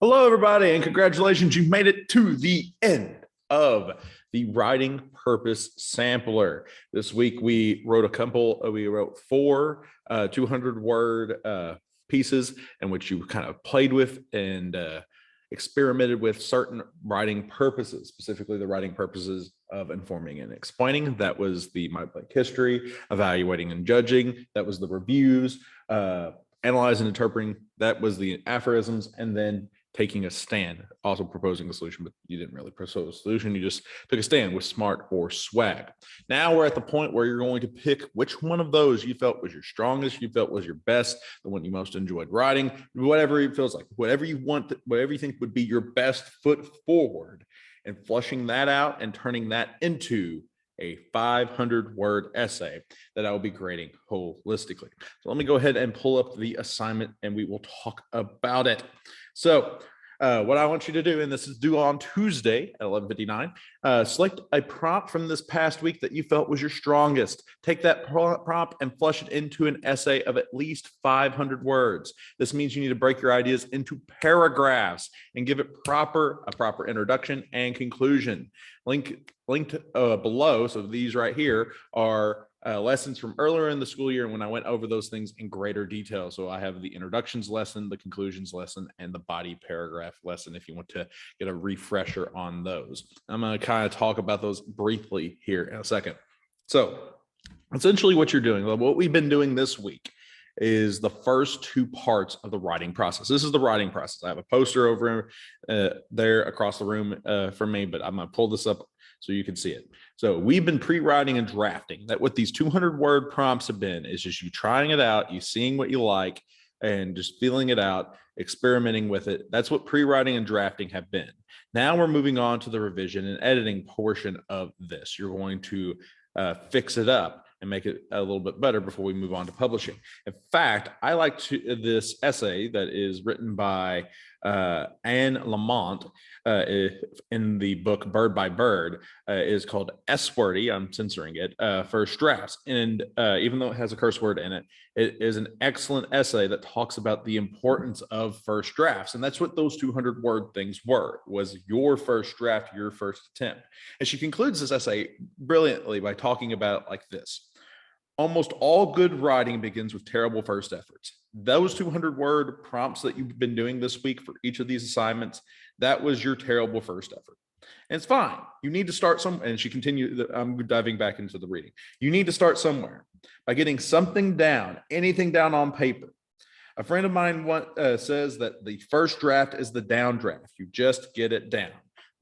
Hello, everybody, and congratulations. You made it to the end of the writing purpose sampler. This week, we wrote four 200 word pieces in which you kind of played with and experimented with certain writing purposes, specifically the writing purposes of informing and explaining. That was the My Blank History, evaluating and judging. That was the reviews, analyzing and interpreting. That was the aphorisms, and then taking a stand, also proposing a solution, but you didn't really propose a solution. You just took a stand with smart or swag. Now we're at the point where you're going to pick which one of those you felt was your strongest, you felt was your best, the one you most enjoyed writing, whatever it feels like, whatever you want, whatever you think would be your best foot forward, and flushing that out and turning that into a 500-word essay that I will be grading holistically. So let me go ahead and pull up the assignment and we will talk about it. So what I want you to do, and this is due on Tuesday at 11:59, select a prompt from this past week that you felt was your strongest. Take that prompt and flush it into an essay of at least 500 words. This means you need to break your ideas into paragraphs and give it a proper introduction and conclusion. Linked below, so these right here are lessons from earlier in the school year when I went over those things in greater detail. So I have the introductions lesson, the conclusions lesson, and the body paragraph lesson if you want to get a refresher on those. I'm going to kind of talk about those briefly here in a second. So essentially what you're doing, what we've been doing this week, is the first two parts of the writing process. This is the writing process. I have a poster over there across the room from me, but I'm going to pull this up so you can see it. So we've been pre-writing and drafting. That what these 200-word prompts have been is just you trying it out, you seeing what you like, and just feeling it out, experimenting with it. That's what pre-writing and drafting have been. Now we're moving on to the revision and editing portion of this. You're going to fix it up and make it a little bit better before we move on to publishing. In fact, I like this essay that is written by Anne Lamont in the book Bird by Bird, is called S-wordy. I'm censoring it, first drafts. And even though it has a curse word in it, it is an excellent essay that talks about the importance of first drafts. And that's what those 200-word things was your first draft, your first attempt. And she concludes this essay brilliantly by talking about it like this. Almost all good writing begins with terrible first efforts. Those 200-word prompts that you've been doing this week for each of these assignments, that was your terrible first effort. And it's fine. You need to start somewhere. And she continued, I'm diving back into the reading. You need to start somewhere by getting something down, anything down on paper. A friend of mine says that the first draft is the down draft. You just get it down.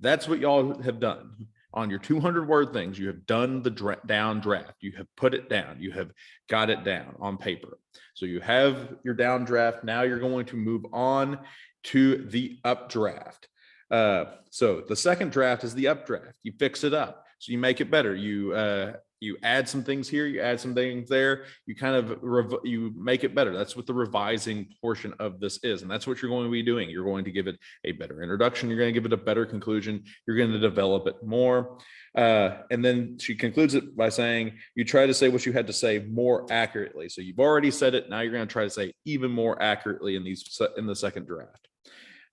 That's what y'all have done. On your 200-word things, you have done the down draft. You have put it down. You have got it down on paper. So you have your down draft. Now you're going to move on to the updraft. So the second draft is the updraft. You fix it up. So you make it better. You add some things here, you add some things there, you kind of you make it better. That's what the revising portion of this is. And that's what you're going to be doing. You're going to give it a better introduction. You're going to give it a better conclusion. You're going to develop it more. And then she concludes it by saying, you try to say what you had to say more accurately. So you've already said it. Now you're going to try to say even more accurately in the second draft.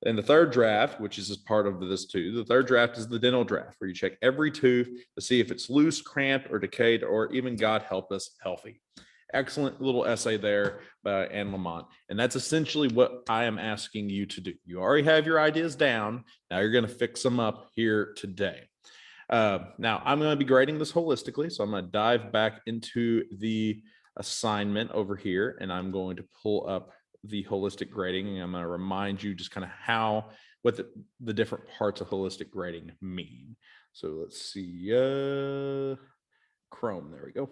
And the third draft, which is part of this too, the third draft is the dental draft, where you check every tooth to see if it's loose, cramped, or decayed, or even, God help us, healthy. Excellent little essay there by Anne Lamont. And that's essentially what I am asking you to do. You already have your ideas down. Now you're going to fix them up here today. Now I'm going to be grading this holistically. So I'm going to dive back into the assignment over here, and I'm going to pull up the holistic grading, and I'm going to remind you just kind of what the different parts of holistic grading mean. So let's see, Chrome, there we go.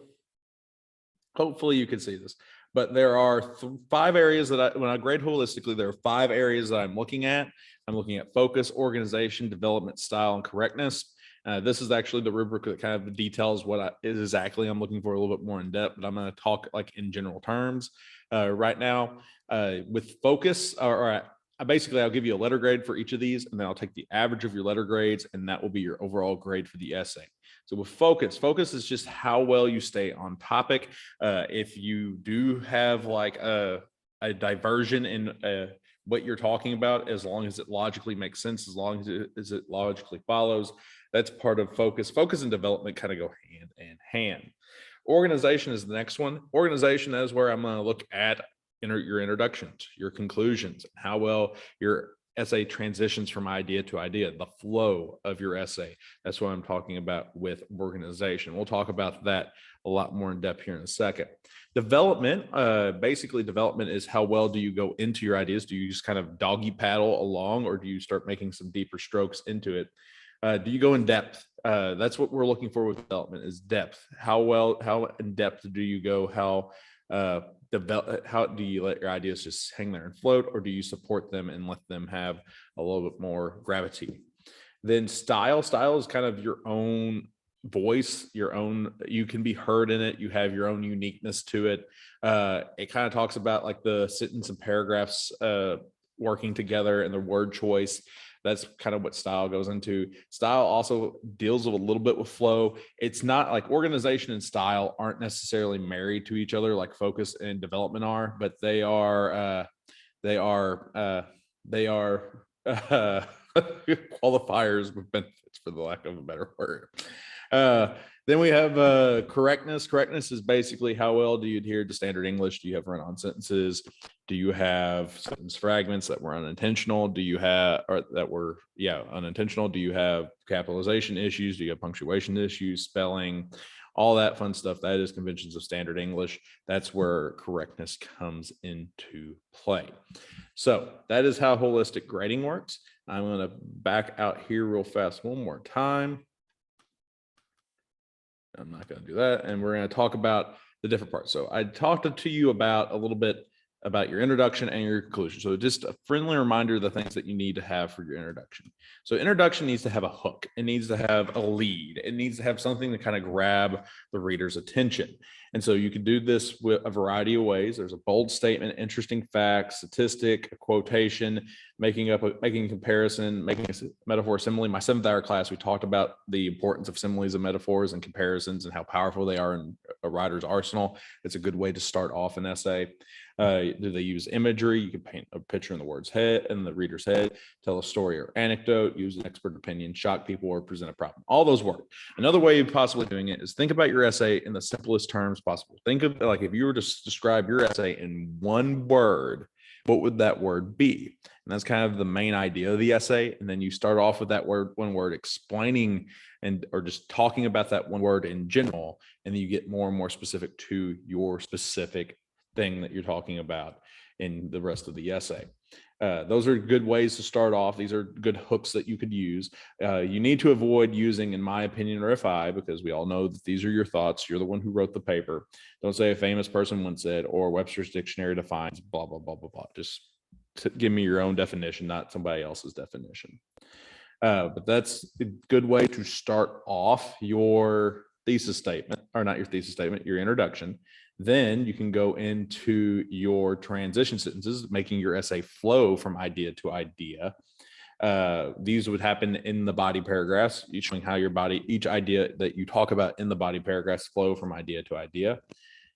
Hopefully you can see this, but there are 5 areas that when I grade holistically, there are 5 areas that I'm looking at. I'm looking at focus, organization, development, style, and correctness. This is actually the rubric that kind of details what exactly I'm looking for a little bit more in depth, but I'm going to talk like in general terms right now. With focus, basically I'll give you a letter grade for each of these, and then I'll take the average of your letter grades, and that will be your overall grade for the essay. So with focus is just how well you stay on topic. If you do have like a diversion in what you're talking about, as long as it logically makes sense, as long as it logically follows. That's part of focus. Focus and development kind of go hand in hand. Organization is the next one. Organization is where I'm going to look at your introductions, your conclusions, how well your essay transitions from idea to idea, the flow of your essay. That's what I'm talking about with organization. We'll talk about that a lot more in depth here in a second. Development, basically development is how well do you go into your ideas? Do you just kind of doggy paddle along, or do you start making some deeper strokes into it? Do you go in depth? That's what we're looking for with development, is depth. How in depth do you go? How do you let your ideas just hang there and float, or do you support them and let them have a little bit more gravity? Then style is kind of your own voice, you can be heard in it. You have your own uniqueness to it. It kind of talks about like the sentence and paragraphs working together and the word choice. That's kind of what style goes into. Style also deals with a little bit with flow. It's not like organization and style aren't necessarily married to each other like focus and development are, but they are qualifiers with benefits, for the lack of a better word. Then we have correctness. Correctness is basically how well do you adhere to standard English? Do you have run-on sentences? Do you have sentence fragments that were unintentional? Do you have, or that were, unintentional? Do you have capitalization issues? Do you have punctuation issues, spelling, all that fun stuff? That is conventions of standard English. That's where correctness comes into play. So that is how holistic grading works. I'm going to back out here real fast one more time. I'm not going to do that. And we're going to talk about the different parts. So I talked to you about a little bit about your introduction and your conclusion. So just a friendly reminder of the things that you need to have for your introduction. So introduction needs to have a hook. It needs to have a lead. It needs to have something to kind of grab the reader's attention. And so you can do this with a variety of ways. There's a bold statement, interesting fact, statistic, a quotation, making a comparison, making a metaphor, simile. My 7th hour class, we talked about the importance of similes and metaphors and comparisons and how powerful they are in a writer's arsenal. It's a good way to start off an essay. Do they use imagery? You can paint a picture in the reader's head, tell a story or anecdote, use an expert opinion, shock people, or present a problem. All those work. Another way of possibly doing it is think about your essay in the simplest terms possible. Think of, like, if you were to describe your essay in one word, what would that word be? And that's kind of the main idea of the essay. And then you start off with that one word explaining or just talking about that one word in general. And then you get more and more specific to your specific thing that you're talking about in the rest of the essay. Those are good ways to start off. These are good hooks that you could use. You need to avoid using, in my opinion, or if I, because we all know that these are your thoughts. You're the one who wrote the paper. Don't say a famous person once said, or Webster's dictionary defines blah, blah, blah, blah, blah. Just give me your own definition, not somebody else's definition. But that's a good way to start off your thesis statement, or not your thesis statement, your introduction. Then you can go into your transition sentences, making your essay flow from idea to idea. These would happen in the body paragraphs, showing how each idea that you talk about in the body paragraphs flow from idea to idea.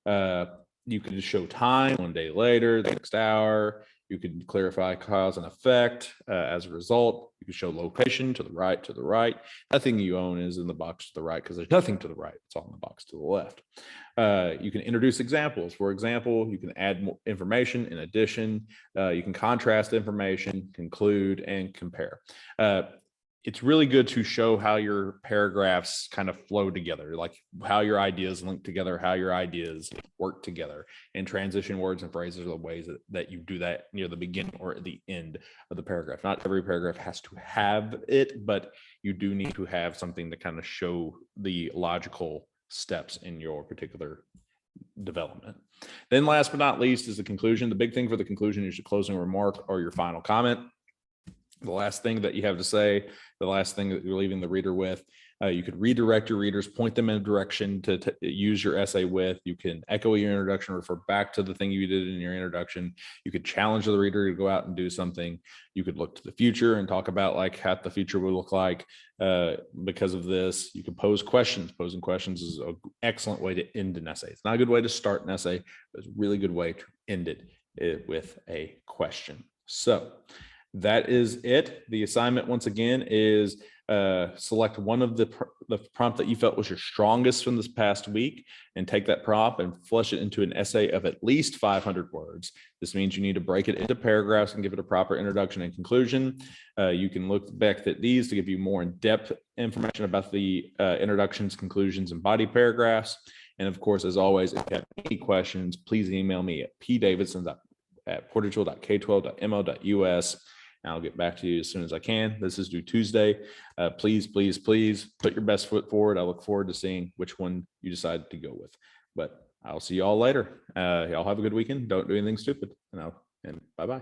You can show time, 1 day later, the next hour. You can clarify cause and effect as a result. You can show location to the right. Nothing you own is in the box to the right because there's nothing to the right. It's all in the box to the left. You can introduce examples. For example, you can add more information in addition. You can contrast information, conclude, and compare. It's really good to show how your paragraphs kind of flow together, like how your ideas link together, how your ideas work together. And transition words and phrases are the ways that you do that near the beginning or at the end of the paragraph. Not every paragraph has to have it, but you do need to have something to kind of show the logical steps in your particular development. Then last but not least is the conclusion. The big thing for the conclusion is your closing remark or your final comment. The last thing that you have to say, the last thing that you're leaving the reader with. You could redirect your readers, point them in a direction to use your essay with. You can echo your introduction, refer back to the thing you did in your introduction. You could challenge the reader to go out and do something. You could look to the future and talk about like how the future would look like because of this. You could pose questions. Posing questions is an excellent way to end an essay. It's not a good way to start an essay, but it's a really good way to end it with a question. So that is it. The assignment, once again, is select one of the prompt that you felt was your strongest from this past week and take that prompt and flesh it into an essay of at least 500 words. This means you need to break it into paragraphs and give it a proper introduction and conclusion. You can look back at these to give you more in-depth information about the introductions, conclusions, and body paragraphs. And of course, as always, if you have any questions, please email me at pdavidson@portage.k12.mo.us. And I'll get back to you as soon as I can. This is due Tuesday. Please put your best foot forward. I look forward to seeing which one you decide to go with. But I'll see you all later. Y'all have a good weekend. Don't do anything stupid. And bye-bye.